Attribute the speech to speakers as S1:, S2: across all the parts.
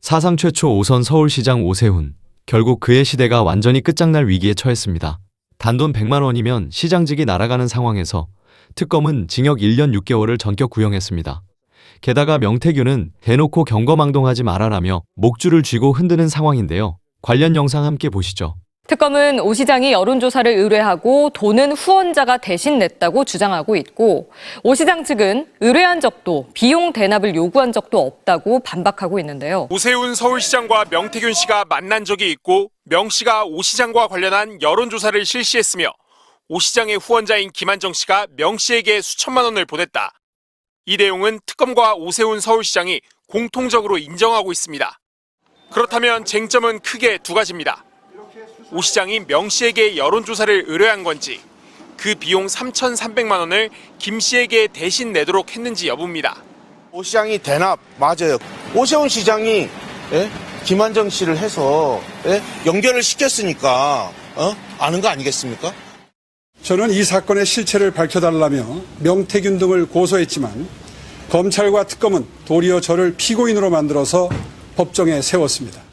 S1: 사상 최초 5선 서울시장 오세훈. 결국 그의 시대가 완전히 끝장날 위기에 처했습니다. 단돈 100만 원이면 시장직이 날아가는 상황에서 특검은 징역 1년 6개월을 전격 구형했습니다. 게다가 명태균은 대놓고 경거망동하지 말아라며 목줄을 쥐고 흔드는 상황인데요. 관련 영상 함께 보시죠.
S2: 특검은 오 시장이 여론조사를 의뢰하고 돈은 후원자가 대신 냈다고 주장하고 있고, 오 시장 측은 의뢰한 적도 비용 대납을 요구한 적도 없다고 반박하고 있는데요.
S3: 오세훈 서울시장과 명태균 씨가 만난 적이 있고 명 씨가 오 시장과 관련한 여론조사를 실시했으며 오 시장의 후원자인 김한정 씨가 명 씨에게 수천만 원을 보냈다. 이 내용은 특검과 오세훈 서울시장이 공통적으로 인정하고 있습니다. 그렇다면 쟁점은 크게 두 가지입니다. 오 시장이 명 씨에게 여론조사를 의뢰한 건지, 그 비용 3,300만 원을 김 씨에게 대신 내도록 했는지 여부입니다.
S4: 오 시장이 대납 맞아요. 오세훈 시장이 김한정 씨를 해서 연결을 시켰으니까 아는 거 아니겠습니까?
S5: 저는 이 사건의 실체를 밝혀달라며 명태균 등을 고소했지만 검찰과 특검은 도리어 저를 피고인으로 만들어서 법정에 세웠습니다.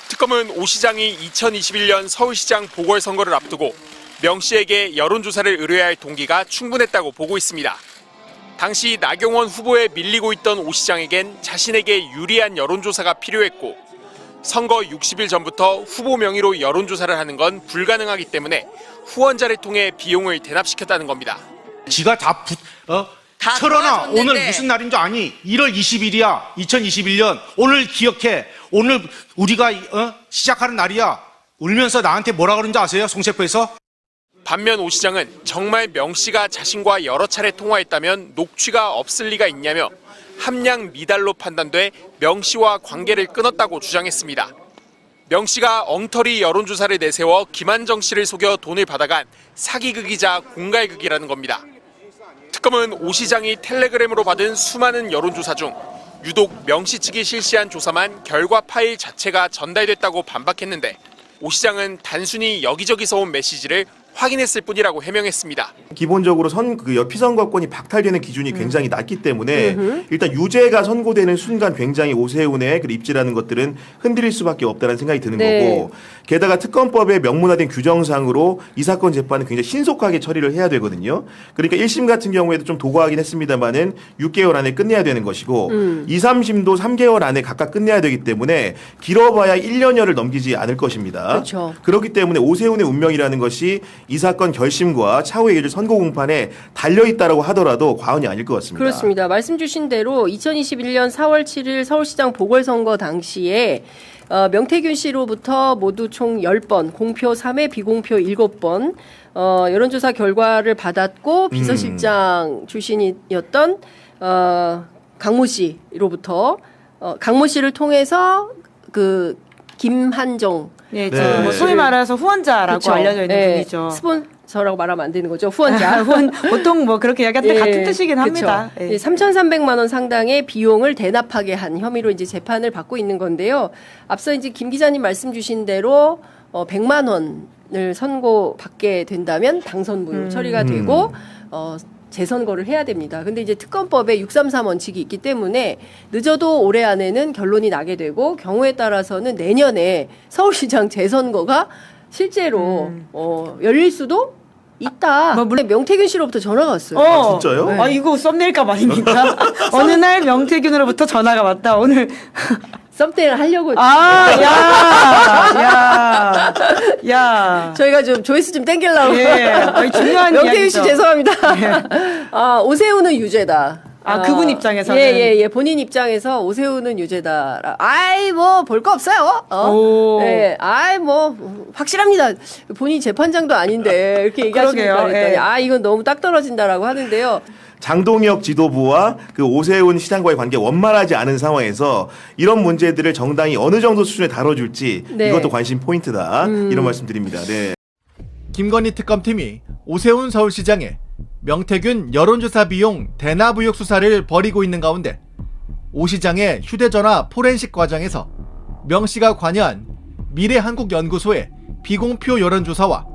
S3: 특검은 오 시장이 2021년 서울시장 보궐선거를 앞두고 명 씨에게 여론조사를 의뢰할 동기가 충분했다고 보고 있습니다. 당시 나경원 후보에 밀리고 있던 오 시장에겐 자신에게 유리한 여론조사가 필요했고, 선거 60일 전부터 후보 명의로 여론조사를 하는 건 불가능하기 때문에 후원자를 통해 비용을 대납시켰다는 겁니다.
S6: 지가 다 틀어놔. 오늘 무슨 날인 줄 아니? 1월 20일이야. 2021년. 오늘 기억해. 오늘 우리가 시작하는 날이야. 울면서 나한테 뭐라 그런지 아세요? 송셰프에서?
S3: 반면 오 시장은 정말 명 씨가 자신과 여러 차례 통화했다면 녹취가 없을 리가 있냐며 함량 미달로 판단돼 명 씨와 관계를 끊었다고 주장했습니다. 명 씨가 엉터리 여론조사를 내세워 김한정 씨를 속여 돈을 받아간 사기극이자 공갈극이라는 겁니다. 특검은 오 시장이 텔레그램으로 받은 수많은 여론조사 중 유독 명 씨 측이 실시한 조사만 결과 파일 자체가 전달됐다고 반박했는데, 오 시장은 단순히 여기저기서 온 메시지를 확인했을 뿐이라고 해명했습니다.
S7: 기본적으로 피선거권이 박탈되는 기준이 굉장히 낮기 때문에 일단 유죄가 선고되는 순간 굉장히 오세훈의 입지라는 것들은 흔들릴 수밖에 없다는 생각이 드는 거고, 게다가 특검법에 명문화된 규정상으로 이 사건 재판은 굉장히 신속하게 처리를 해야 되거든요. 그러니까 1심 같은 경우에도 좀 도구하긴 했습니다만은 6개월 안에 끝내야 되는 것이고 2, 3심도 3개월 안에 각각 끝내야 되기 때문에 길어봐야 1년여를 넘기지 않을 것입니다.
S8: 그렇죠.
S7: 그렇기 때문에 오세훈의 운명이라는 것이 이 사건 결심과 차후에 이어질 선거 공판에 달려있다라고 하더라도 과언이 아닐 것 같습니다.
S8: 그렇습니다. 말씀 주신 대로 2021년 4월 7일 서울시장 보궐선거 당시에 명태균 씨로부터 모두 총 10번, 공표 3회, 비공표 7번 여론조사 결과를 받았고 비서실장 출신이었던 강모 씨로부터 강모 씨를 통해서 그 김한정
S9: 네, 지금 뭐 소위 말해서 후원자라고
S8: 그쵸.
S9: 알려져 있는 분이죠.
S8: 스폰서라고 말하면 안 되는 거죠. 후원자.
S9: 보통 뭐 그렇게 이야기하는데 같은 뜻이긴 합니다.
S8: 3,300만 원 상당의 비용을 대납하게 한 혐의로 이제 재판을 받고 있는 건데요. 앞서 이제 김 기자님 말씀 주신 대로 100만 원을 선고받게 된다면 당선 무효 처리가 되고 재선거를 해야 됩니다. 근데 이제 특검법에 633 원칙이 있기 때문에 늦어도 올해 안에는 결론이 나게 되고, 경우에 따라서는 내년에 서울시장 재선거가 실제로 열릴 수도 있다. 물론 명태균 씨로부터 전화가 왔어요.
S7: 진짜요?
S8: 네.
S9: 아, 이거 썸네일감 아닙니까? 어느 날 명태균으로부터 전화가 왔다. 오늘
S8: 썸네일 하려고.
S9: 야.
S8: 저희가 좀 조회수 좀 땡기려고.
S9: 중요한
S8: 명태균 씨
S9: 이야기죠.
S8: 죄송합니다. 오세훈은 유죄다.
S9: 그분 입장에서는.
S8: 예. 본인 입장에서 오세훈은 유죄다. 뭐 볼 거 없어요. 뭐 확실합니다. 본인 재판장도 아닌데 이렇게 얘기하시니까 그랬더니 이건 너무 딱 떨어진다라고 하는데요.
S7: 장동혁 지도부와 그 오세훈 시장과의 관계가 원만하지 않은 상황에서 이런 문제들을 정당이 어느 정도 수준에 다뤄줄지 이것도 관심 포인트다. 이런 말씀드립니다. 네.
S10: 김건희 특검팀이 오세훈 서울시장의 명태균 여론조사 비용 대납 의혹 수사를 벌이고 있는 가운데 오 시장의 휴대전화 포렌식 과정에서 명 씨가 관여한 미래한국연구소의 비공표 여론조사와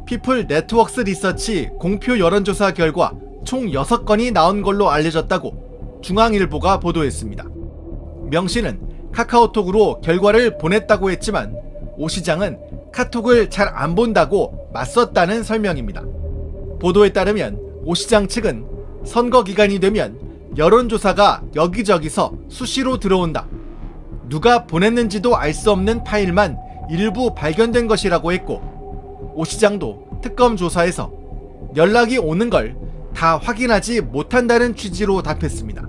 S10: 피플 네트워크스 리서치 공표 여론조사 결과 총 6건이 나온 걸로 알려졌다고 중앙일보가 보도했습니다. 명 씨는 카카오톡으로 결과를 보냈다고 했지만 오 시장은 카톡을 잘 안 본다고 맞섰다는 설명입니다. 보도에 따르면 오 시장 측은 선거 기간이 되면 여론조사가 여기저기서 수시로 들어온다. 누가 보냈는지도 알 수 없는 파일만 일부 발견된 것이라고 했고, 오 시장도 특검 조사에서 연락이 오는 걸 다 확인하지 못한다는 취지로 답했습니다.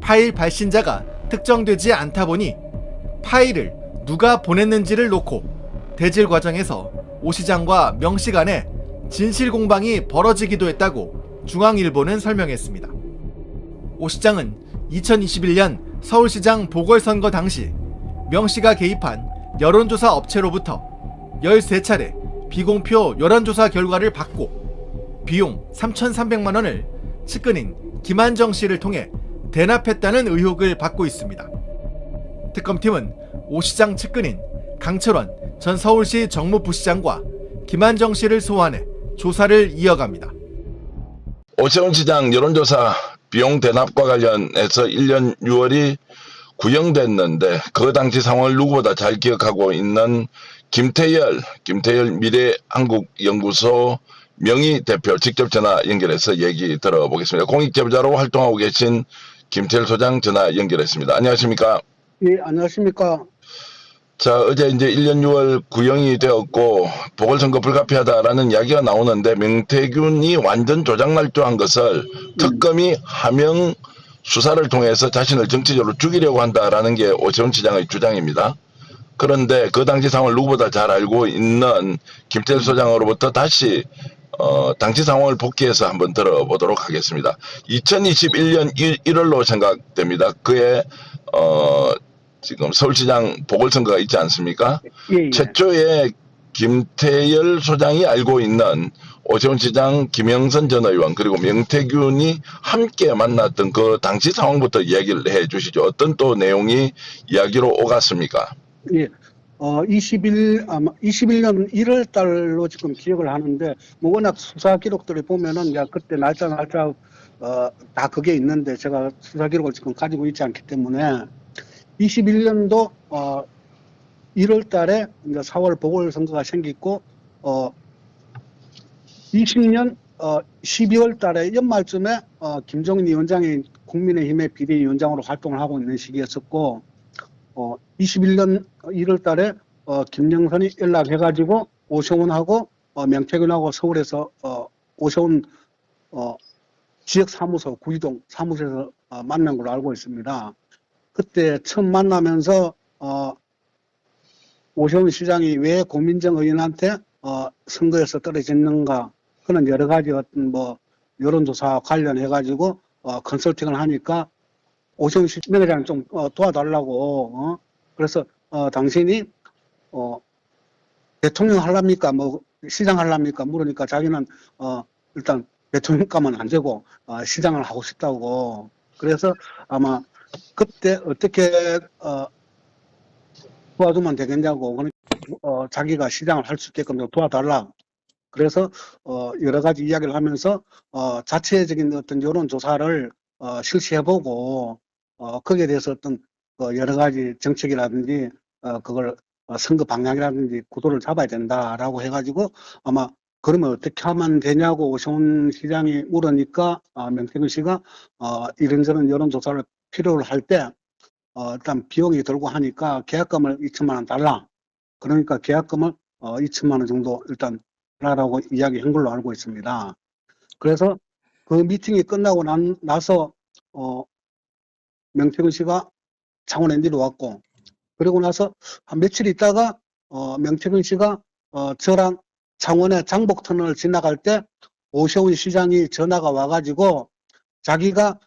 S10: 파일 발신자가 특정되지 않다 보니 파일을 누가 보냈는지를 놓고 대질 과정에서 오 시장과 명 씨 간에 진실 공방이 벌어지기도 했다고 중앙일보는 설명했습니다. 오 시장은 2021년 서울시장 보궐선거 당시 명 씨가 개입한 여론조사 업체로부터 13차례 비공표 여론조사 결과를 받고 비용 3,300만 원을 측근인 김한정 씨를 통해 대납했다는 의혹을 받고 있습니다. 특검팀은 오 시장 측근인 강철원 전 서울시 정무부시장과 김한정 씨를 소환해 조사를 이어갑니다.
S11: 오세훈 시장 여론조사 비용 대납과 관련해서 1년 6월이 구형됐는데 그 당시 상황을 누구보다 잘 기억하고 있는 김태열 미래한국연구소 명의 대표 직접 전화 연결해서 얘기 들어보겠습니다. 공익제보자로 활동하고 계신 김태열 소장 전화 연결했습니다. 안녕하십니까?
S12: 예, 안녕하십니까?
S11: 자, 어제 이제 1년 6월 구형이 되었고 보궐선거 불가피하다라는 이야기가 나오는데 명태균이 완전 조작날조한 것을 특검이 하명 수사를 통해서 자신을 정치적으로 죽이려고 한다라는 게 오세훈 시장의 주장입니다. 그런데 그 당시 상황을 누구보다 잘 알고 있는 김태열 소장으로부터 다시 당시 상황을 복귀해서 한번 들어보도록 하겠습니다. 2021년 1월로 생각됩니다. 그해 지금 서울시장 보궐선거가 있지 않습니까?
S12: 예.
S11: 최초에 김태열 소장이 알고 있는 오세훈 시장, 김영선 전 의원 그리고 명태균이 함께 만났던 그 당시 상황부터 이야기를 해 주시죠. 어떤 또 내용이 이야기로 오갔습니까?
S12: 예. 21년 1월 달로 지금 기억을 하는데, 뭐 워낙 수사 기록들을 보면은, 야, 그때 날짜, 다 그게 있는데, 제가 수사 기록을 지금 가지고 있지 않기 때문에, 21년도, 1월 달에 이제 4월 보궐선거가 생기고, 20년, 12월 달에 연말쯤에, 김종인 위원장이 국민의힘의 비대위원장으로 활동을 하고 있는 시기였었고, 21년 1월 달에 김영선이 연락해가지고 오세훈하고 명태균하고 서울에서 오세훈 지역 사무소 구이동 사무소에서 만난 걸로 알고 있습니다. 그때 처음 만나면서 오세훈 시장이 왜 고민정 의원한테 선거에서 떨어졌는가, 그런 여러 가지 어떤 뭐 여론조사와 관련해가지고 컨설팅을 하니까 오세훈 시장이 좀 도와달라고, 그래서 당신이 대통령 하랍니까 뭐 시장 하랍니까 물으니까 자기는 일단 대통령감은 안 되고 시장을 하고 싶다고. 그래서 아마 그때 어떻게 도와주면 되겠냐고, 자기가 시장을 할 수 있게끔 좀 도와달라. 그래서 여러 가지 이야기를 하면서 자체적인 어떤 여론조사를 실시해보고 거기에 대해서 어떤 여러 가지 정책이라든지 그걸 선거 방향이라든지 구도를 잡아야 된다라고 해가지고, 아마 그러면 어떻게 하면 되냐고 오세훈 시장이 물으니까 명태균 씨가 이런저런 여론조사를 필요로 할 때 일단 비용이 들고 하니까 계약금을 2천만 원 달라. 그러니까 계약금을 2천만 원 정도 일단 하라고 이야기한 걸로 알고 있습니다. 그래서 그 미팅이 끝나고 나서 명태균 씨가 창원 ND로 왔고, 그리고 나서 한 며칠 있다가 명태균 씨가 저랑 창원의 장복터널을 지나갈 때 오세훈 시장이 전화가 와가지고 자기가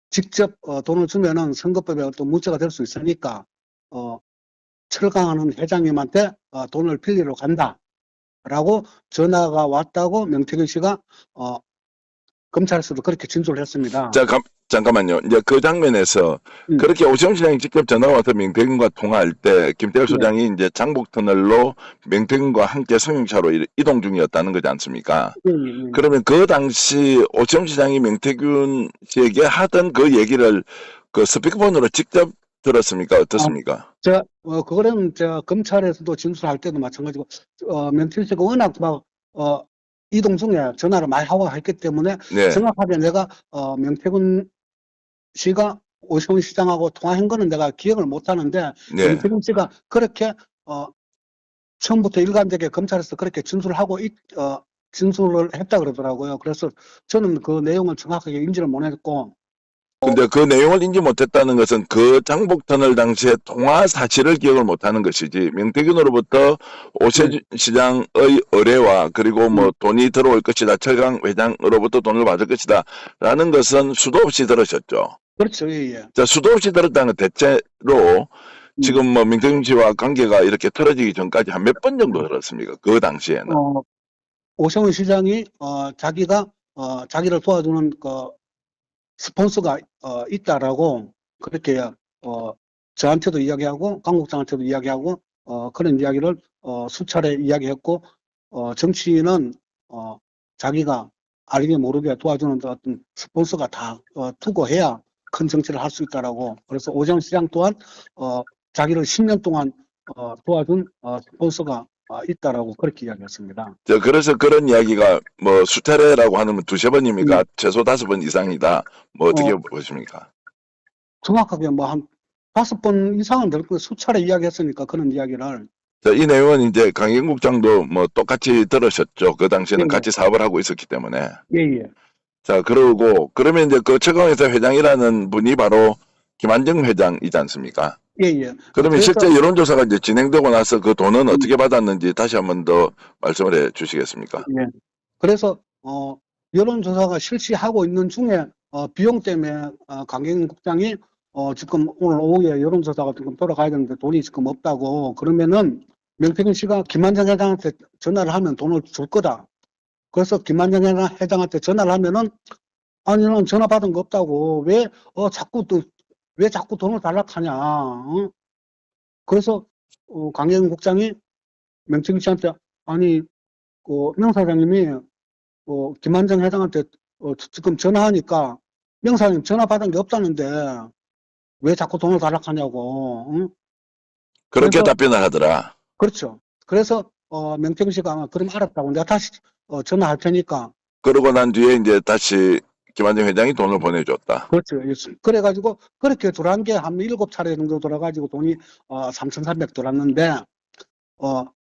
S12: 직접 돈을 주면은 선거법에 어떤 문제가 될 수 있으니까 철강하는 회장님한테 돈을 빌리러 간다라고 전화가 왔다고 명태균 씨가 검찰에서도 그렇게 진술을 했습니다.
S11: 자, 잠깐만요. 이제 그 장면에서 그렇게 오세훈 시장이 직접 전화가 와서 명태균과 통화할 때 김태열 소장이 이제 장복터널로 명태균과 함께 승용차로 이동 중이었다는 거지 않습니까? 그러면 그 당시 오세훈 시장이 명태균 씨에게 하던 그 얘기를 그 스피커폰으로 직접 들었습니까? 어떻습니까?
S12: 그거는 검찰에서도 진술할 때도 마찬가지고, 명태균 씨가 워낙 이동 중에 전화를 많이 하고 했기 때문에
S11: 네.
S12: 정확하게 내가, 명태균 씨가 오세훈 시장하고 통화한 거는 내가 기억을 못 하는데,
S11: 네.
S12: 명태균 씨가 그렇게, 처음부터 일관되게 검찰에서 그렇게 진술을 했다 그러더라고요. 그래서 저는 그 내용을 정확하게 인지를 못했고,
S11: 근데 그 내용을 인지 못했다는 것은 그 장복 터널 당시에 통화 사실을 기억을 못하는 것이지, 명태균으로부터 오세훈 시장의 의뢰와 그리고 뭐 돈이 들어올 것이다, 철강 회장으로부터 돈을 받을 것이다 라는 것은 수도 없이 들으셨죠.
S12: 그렇죠. 예, 예.
S11: 자, 수도 없이 들었다는 건 대체로 지금 뭐 명태균 씨와 관계가 이렇게 틀어지기 전까지 한 몇 번 정도 들었습니까? 그 당시에는.
S12: 오세훈 시장이 자기가 자기를 도와주는 스폰서가 있다라고 그렇게 저한테도 이야기하고 강 국장한테도 이야기하고 그런 이야기를 수차례 이야기했고, 정치인은 자기가 알게 모르게 도와주는 어떤 스폰서가 다 두고 해야 큰 정치를 할 수 있다라고. 그래서 오세훈 시장 또한 자기를 10년 동안 도와준 스폰서가 있다라고 그렇게 이야기했습니다.
S11: 그래서 그런 이야기가 뭐 수차례라고 하면 두세 번입니까? 최소 5번 이상이다. 뭐 어떻게 보십니까?
S12: 정확하게 뭐 한 5번 이상은 될 거예요. 수차례 이야기했으니까 그런 이야기를.
S11: 자, 이 내용은 이제 강경 국장도 뭐 똑같이 들으셨죠. 그 당시에는 같이 사업을 하고 있었기 때문에.
S12: 예.
S11: 자, 그러면 이제 그 철강회사 회장이라는 분이 바로 김한정 회장이지 않습니까?
S12: 예.
S11: 그러면 실제 여론조사가 이제 진행되고 나서 그 돈은 어떻게 받았는지 다시 한 번 더 말씀을 해 주시겠습니까?
S12: 예. 그래서 여론조사가 실시하고 있는 중에 비용 때문에 강경 국장이 지금 오늘 오후에 여론조사가 지금 돌아가야 되는데 돈이 지금 없다고 그러면은 명태균 씨가 김한정 회장한테 전화를 하면 돈을 줄 거다. 그래서 김한정 회장한테 전화를 하면은 아니 난 전화 받은 거 없다고 왜 자꾸 돈을 달라고 하냐. 그래서 강경 국장이 명태균 씨한테 아니 명 사장님이 김한정 회장한테 지금 전화하니까 명 사장님 전화 받은 게 없다는데 왜 자꾸 돈을 달라고 하냐고.
S11: 그렇게
S12: 그래서,
S11: 답변을 하더라.
S12: 그렇죠. 그래서 명태균 씨가 그럼 알았다고 내가 다시 전화할 테니까.
S11: 그러고 난 뒤에 이제 다시 김한정 회장이 돈을 보내줬다.
S12: 그렇죠. 그래가지고 그렇게 돌아간 게 한 7차례 정도 돌아가지고 돈이 3,300 돌았는데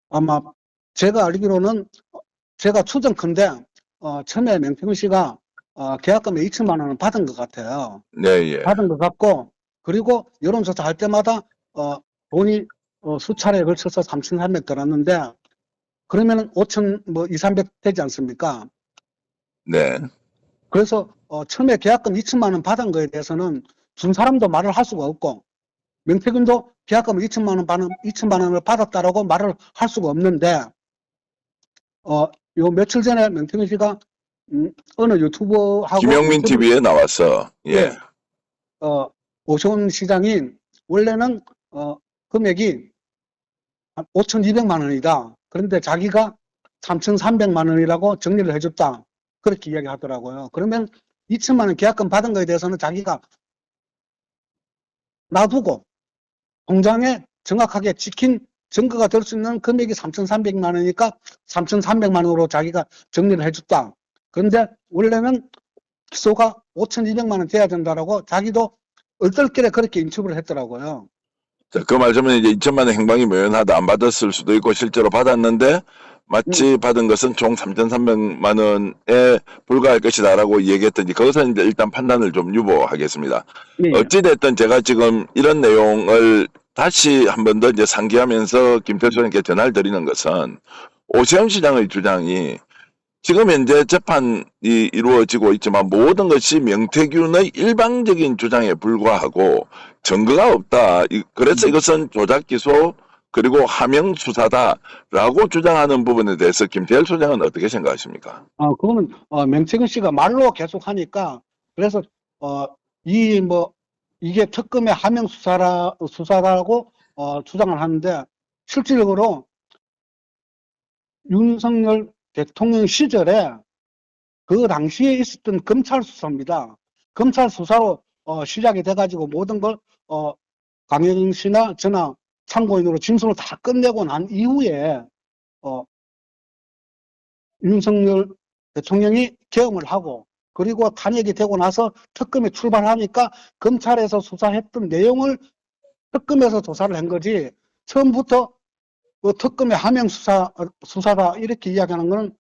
S12: 아마 제가 알기로는 제가 추정컨대 처음에 명태균 씨가 계약금에 2천만 원을 받은 것 같아요.
S11: 네, 예.
S12: 받은 것 같고, 그리고 여론조사 할 때마다 돈이 수차례에 걸쳐서 3,300 들었는데 그러면은 5천 뭐 2, 300 되지 않습니까?
S11: 네.
S12: 그래서 처음에 계약금 2천만 원 받은 거에 대해서는 준 사람도 말을 할 수가 없고 명태균도 계약금 2천만 원을 받았다라고 말을 할 수가 없는데 요 며칠 전에 명태균 씨가 어느 유튜버하고
S11: 김영민 TV에 나왔어. 예.
S12: 오세훈 시장이 원래는 금액이 5,200만 원이다. 그런데 자기가 3,300만 원이라고 정리를 해줬다. 그렇게 이야기하더라고요. 그러면 2천만 원 계약금 받은 거에 대해서는 자기가 놔두고 공장에 정확하게 지킨 증거가 될 수 있는 금액이 3,300만 원이니까 3,300만 원으로 자기가 정리를 해줬다. 그런데 원래는 기소가 5,200만 원 돼야 된다라고 자기도 얼떨결에 그렇게 인터뷰를 했더라고요.
S11: 자, 그 말씀은 이제 2천만 원 행방이 묘연하다. 안 받았을 수도 있고 실제로 받았는데 마치 받은 것은 총 3,300만 원에 불과할 것이다라고 얘기했던지 그것은 이제 일단 판단을 좀 유보하겠습니다.
S12: 예.
S11: 어찌됐든 제가 지금 이런 내용을 다시 한 번 더 이제 상기하면서 김태수 의원님께 전화를 드리는 것은 오세훈 시장의 주장이 지금 현재 재판이 이루어지고 있지만 모든 것이 명태균의 일방적인 주장에 불과하고 증거가 없다. 그래서 이것은 조작 기소 그리고 하명 수사다라고 주장하는 부분에 대해서 김태열 소장은 어떻게 생각하십니까?
S12: 그거는 명태균 씨가 말로 계속 하니까 그래서 이게 특검의 하명 수사라고 주장을 하는데 실질적으로 윤석열 대통령 시절에 그 당시에 있었던 검찰 수사입니다. 검찰 수사로 시작이 돼가지고 모든 걸 강영 씨나 저나 참고인으로 진술을 다 끝내고 난 이후에 윤석열 대통령이 계엄을 하고 그리고 탄핵이 되고 나서 특검이 출발하니까 검찰에서 수사했던 내용을 특검에서 조사를 한 거지 처음부터 그 특검의 하명 수사다 이렇게 이야기하는 건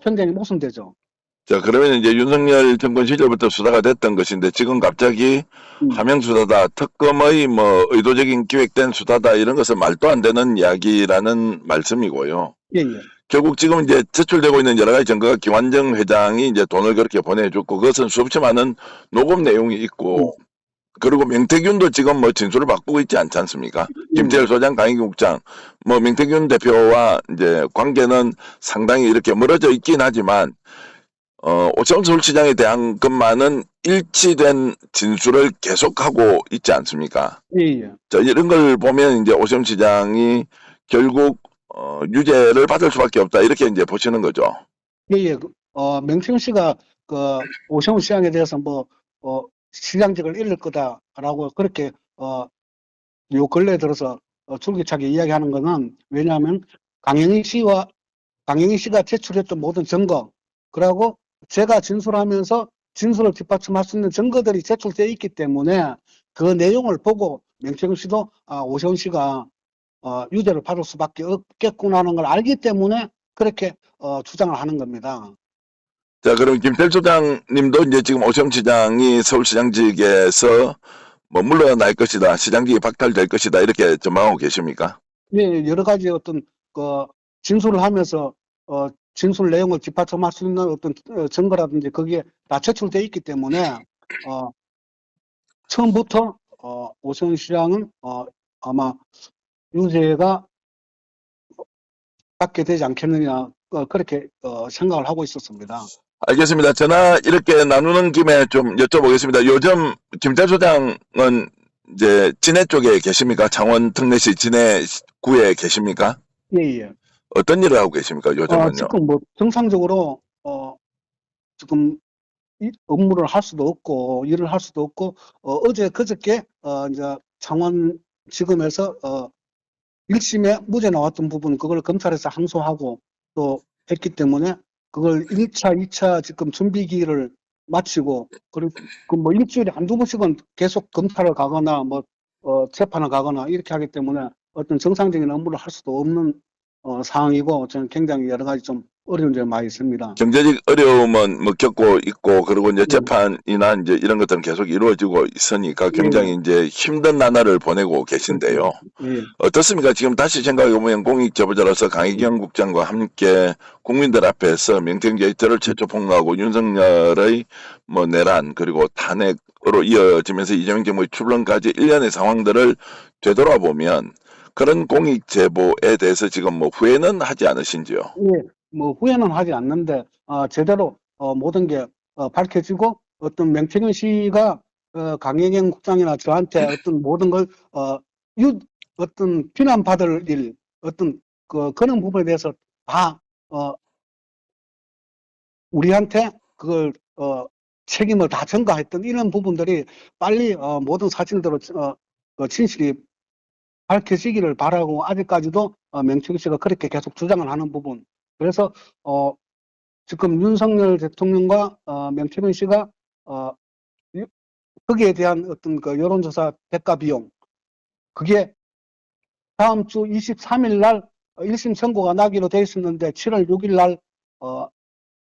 S12: 굉장히 모순되죠.
S11: 자, 그러면 이제 윤석열 정권 시절부터 수사가 됐던 것인데 지금 갑자기 하명 수사다, 특검의 뭐 의도적인 기획된 수사다 이런 것은 말도 안 되는 이야기라는 말씀이고요.
S12: 예.
S11: 결국 지금 이제 제출되고 있는 여러 가지 증거가 김환정 회장이 이제 돈을 그렇게 보내줬고 그것은 수없이 많은 녹음 내용이 있고 그리고 명태균도 지금 뭐 진술을 바꾸고 있지 않지 않습니까? 김태열 소장, 강희경 국장, 뭐 명태균 대표와 이제 관계는 상당히 이렇게 멀어져 있긴 하지만 오세훈 서울시장에 대한 것만은 일치된 진술을 계속하고 있지 않습니까?
S12: 예.
S11: 자, 이런 걸 보면 이제 오세훈 시장이 결국 유죄를 받을 수밖에 없다 이렇게 이제 보시는 거죠.
S12: 예. 명태균 씨가 그 오세훈 시장에 대해서 시장직을 잃을 거다라고 그렇게 요 근래에 들어서 줄기차게 이야기하는 거는 왜냐하면 강영희 씨가 제출했던 모든 증거 그리고 제가 진술하면서 진술을 뒷받침할 수 있는 증거들이 제출되어 있기 때문에 그 내용을 보고 명태균 씨도 오세훈 씨가 유죄를 받을 수밖에 없겠구나 하는 걸 알기 때문에 그렇게 주장을 하는 겁니다.
S11: 자, 그럼 김태열 소장님도 이제 지금 오세훈 시장이 서울시장직에서 뭐 물러날 것이다, 시장직이 박탈될 것이다 이렇게 전망하고 계십니까?
S12: 예, 여러 가지 어떤 그 진술을 하면서 진술 내용을 뒷받침할 수 있는 어떤 증거라든지 거기에 다 제출돼 있기 때문에 처음부터 오세훈 시장은 아마 유죄가 받게 되지 않겠느냐 그렇게 생각을 하고 있었습니다.
S11: 알겠습니다. 전화 이렇게 나누는 김에 좀 여쭤보겠습니다. 요즘 김태열 소장은 이제 진해 쪽에 계십니까? 창원 특례시 진해구에 계십니까?
S12: 예.
S11: 어떤 일을 하고 계십니까? 요즘은요?
S12: 지금 뭐 정상적으로 지금 업무를 할 수도 없고 일을 할 수도 없고 어제 그저께 이제 창원지검에서 1심에 무죄 나왔던 부분 그걸 검찰에서 항소하고 또 했기 때문에 그걸 1차, 2차 지금 준비기를 마치고 그리고 뭐 일주일에 한두 번씩은 계속 검찰을 가거나 재판을 가거나 이렇게 하기 때문에 어떤 정상적인 업무를 할 수도 없는 상황이고 저는 굉장히 여러 가지 좀 어려운 점이 많이 있습니다.
S11: 경제적 어려움은 뭐 겪고 있고 그리고 이제 재판이나 이제 이런 것들은 계속 이루어지고 있으니까 굉장히 이제 힘든 나날을 보내고 계신데요. 어떻습니까? 지금 다시 생각해보면 공익제보자로서 강희경 국장과 함께 국민들 앞에서 명태균 게이트를 최초 폭로하고 윤석열의 뭐 내란 그리고 탄핵으로 이어지면서 이재명 정부의 출범까지 일련의 상황들을 되돌아보면 그런 공익 제보에 대해서 지금 뭐 후회는 하지 않으신지요?
S12: 예, 뭐 후회는 하지 않는데 제대로 모든 게 밝혀지고 어떤 명태균 씨가 강혜경 국장이나 저한테 어떤 모든 걸 어떤 비난받을 일 어떤 그런 부분에 대해서 다 우리한테 그걸 책임을 다 전가했던 이런 부분들이 빨리 모든 사실대로 진실이 밝혀지기를 바라고 아직까지도 명태균 씨가 그렇게 계속 주장을 하는 부분. 그래서 지금 윤석열 대통령과 명태균 씨가 거기에 대한 어떤 그 여론조사 대가 비용 그게 다음 주 23일 날 1심 선고가 나기로 돼 있었는데 7월 6일 날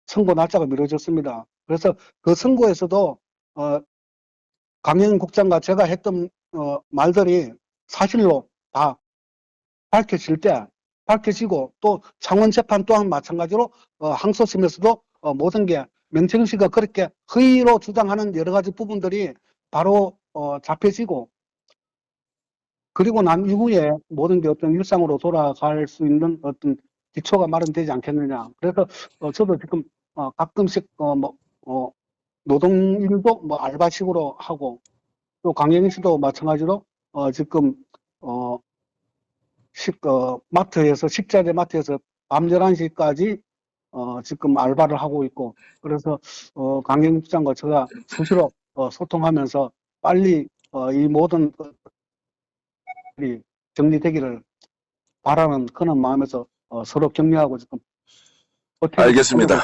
S12: 선고 날짜가 미뤄졌습니다. 그래서 그 선고에서도 강현 국장과 제가 했던 말들이 사실로 다 밝혀지고 또 창원 재판 또한 마찬가지로 항소심에서도 모든 게 명태균 씨가 그렇게 허위로 주장하는 여러 가지 부분들이 바로 잡혀지고 그리고 난 이후에 모든 게 어떤 일상으로 돌아갈 수 있는 어떤 기초가 마련되지 않겠느냐. 그래서 저도 지금 가끔씩 노동일도 뭐 알바식으로 하고 또 강영희 씨도 마찬가지로 지금 마트에서 식자재 마트에서 밤 11시까지 지금 알바를 하고 있고 그래서 강영희 국장과 제가 수시로 소통하면서 빨리 이 모든 것들이 정리되기를 바라는 그런 마음에서 서로 격려하고 지금
S11: 알겠습니다.